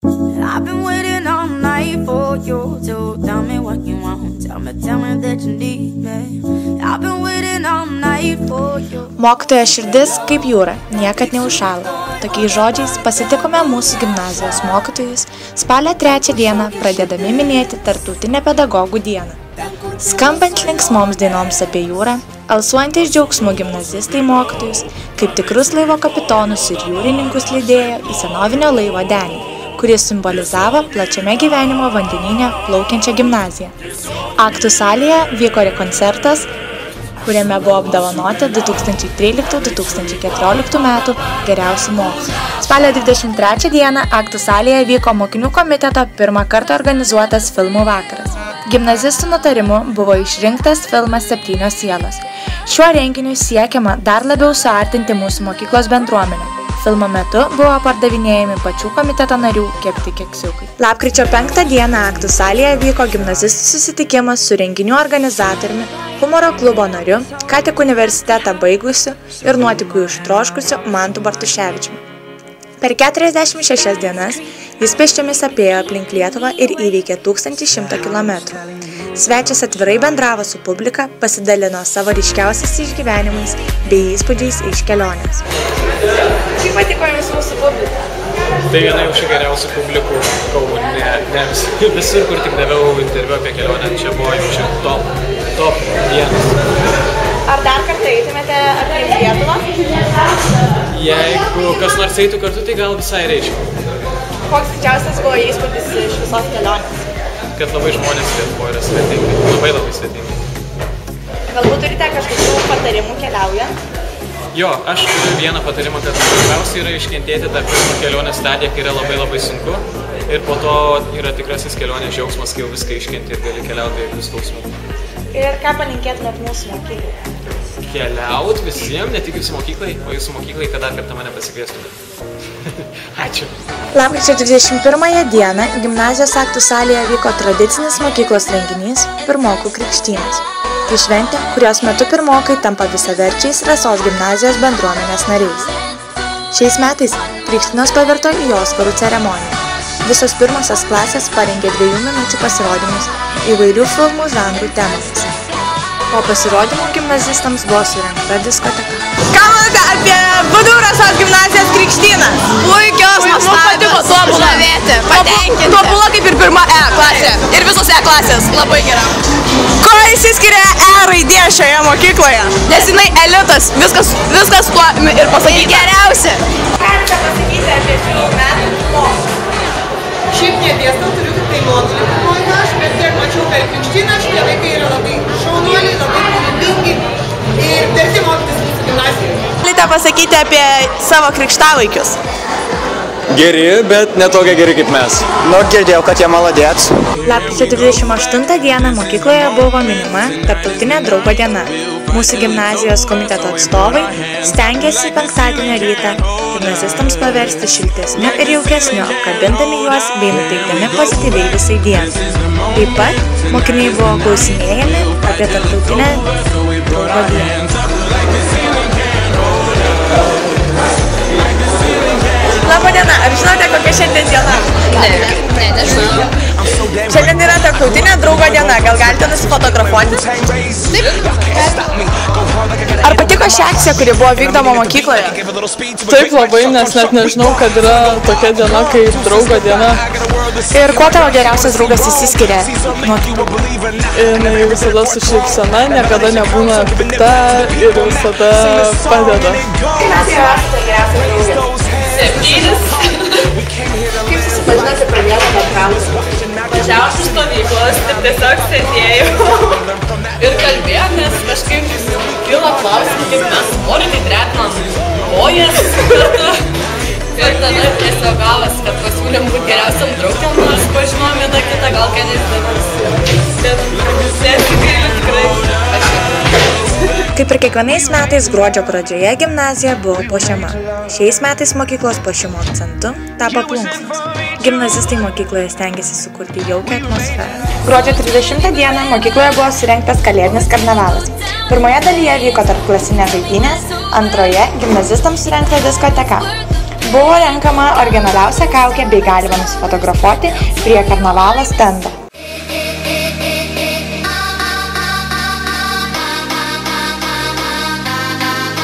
I've been waiting all night for you to tell me what you want. Tell me that you need me. I've been waiting all night for you. Mokytojo širdis kaip jūra, niekad neužšąla. Tokiais žodžiais pasitikome mūsų gimnazijos mokytojus spalio 3 dieną, pradėdami minėti Tarptautinę pedagogų dieną. Skambant linksmoms dainoms apie jūrą, alsuojantys džiaugsmu gimnazistai mokytojus, kaip tikrus laivo kapitonus ir jūrininkus lydėjo į senovinio laivo denį, kuris simbolizavo plačiame gyvenimo vandenyne plaukiančią gimnaziją. Aktų salėje vyko koncertas, kuriame buvo apdovanoti 2013-2014 metų geriausių mokslų. Spalio 23 dieną Aktų salėje vyko mokinių komiteto pirmą kartą organizuotas filmų vakaras. Gimnazistų nutarimu buvo išrinktas filmas 7 sielos. Šiuo renginiu siekiama dar labiau suartinti mūsų mokyklos bendruomenę. Filmo metu buvo pardavinėjami pačių komiteto narių kepti keksiukai. Lapkričio 5 dieną Aktų salėje vyko gimnazistų susitikimas su renginių organizatoriumi, humoro klubo nariu, ką tik universitetą baigusiu ir nuotykių ištroškusiu Mantu Bartuševičiumi. Per 46 dienas jis pėsčiomis apėjo aplink Lietuvą ir įveikė 1100 km. Svečias atvirai bendravo su publika, pasidalino savo ryškiausiais išgyvenimais bei įspūdžiais iš kelionės. Kaip patiko jums mūsų publika? Tai viena iš geriausių publikų Kaune, visur, kur tik daviau interviu apie kelionę, čia buvo jau top vienas. Ar dar kartą eitumėte aplink Lietuvą? Jeigu kas nors eitų kartu, tai gal visai reiškia. Koks didžiausias buvo įspūdis iš visos kelionės? Kad labai žmonės Lietuvoje yra svetingi, labai svetingi. Galbūt turite kažkokių patarimų keliaujant? Jo, aš turiu vieną patarimą, kad svarbiausia yra iškentėti tą pirmą kelionės stadiją, kai yra labai sunku. Ir po to yra tikrasis kelionės džiaugsmas, kai jau viską iškenti ir gali keliauti be jokių skausmų. Ir ką palinkėtumėt mūsų mokyklai? Keliaut visiems, ne tik jūsų mokyklai, o jūsų mokyklai, kad dar kartą mane pasikviestumėte. Ačiū. Lapkričio 21 dieną gimnazijos Aktų salėje vyko tradicinis mokyklos renginys Pirmokų krikštynos. Tai šventė, kurios metu pirmokai tampa visaverčiais Rasos gimnazijos bendruomenės nariais. Šiais metais krikštynos pavirto į Oskarų ceremoniją. Visos pirmosios klasės parengė 2 minučių pasirodymus įvairių filmų žanrų temomis. Po pasirodymų gimnazistams buvo surengta diskoteka. Ką manote apie Vdu Rasos gimnazijos krikštyną? Puikios, nuostabios, žavėti, patenkinti. Tobula kaip ir pirma E klasė. Ir visos E klasės labai gera. Ko išsiskiria E raidė šioje mokykloje? Nes jinai elitas, viskas tuo ir pasakyta. Geriausia. Ką galite pasakyti apie šių metų mokslus? Šiaip nedėstau, turiu tik tai modulį pirmoji aš, bet kiek mačiau per krikštyną, šitie vaikai yra labai šaunuoliai, labai kūrybingi ir verti mokytis mūsų gimnazijoje. Galite pasakyti apie savo krikštavaikius? Geri, bet ne tokie geri kaip mes. Girdėjau, kad jie maladėts. Lapkričio 28 dieną mokykloje buvo minima Tarptautinė draugo diena. Mūsų gimnazijos komiteto atstovai stengiasi penktadienio rytą gimnazistams paversti šiltesniu ir jaukesniu, apkabindami juos bei nuteikdami pozityviai visai dienai. Taip pat mokiniai buvo klausinėjami apie Tarptautinę draugo dieną. Labą dieną, ar žinote, kokia šiandien diena? Ne, nežinau. Šiandien yra Tarptautinė draugo diena, gal galite nusifotografuoti? Taip. Ar patiko ši akcija, kuri buvo vykdoma mokykloje? Taip labai, nes net nežinau, kad yra tokia diena kaip draugo diena. Ir kuo tavo geriausias draugas įsiskiria? Jinai visada su šypsena, niekada nebūna pikta ir visada padeda. Kaip susipažinote pradėjote bendrauti? Važiavau iš stovyklos ir tiesiog sėdėjau ir kalbėjomės, kažkaip kilo klausimų, kaip mes sportai dretinam kojas kartu. Ir tada tiesiog gavas, kad pasiūlėm būti geriausiam draugėm, nors pažinom vieną kitą, gal keliais dalis. Bet tikrai Kaip ir kiekvienais metais gruodžio pradžioje gimnazija buvo puošiama. Šiais metais mokyklos puošimo akcentu tapo plunksnos. Gimnazistai mokykloje stengiasi sukurti jaukią atmosferą. Gruodžio 30 dieną mokykloje buvo surengtas kalėdinis karnavalas. Pirmoje dalyje vyko tarpklasinės žaidynės, antroje gimnazistams surengta diskoteka. Buvo renkama originaliausia kaukė bei galima nusifotografuoti prie karnavalo stendo.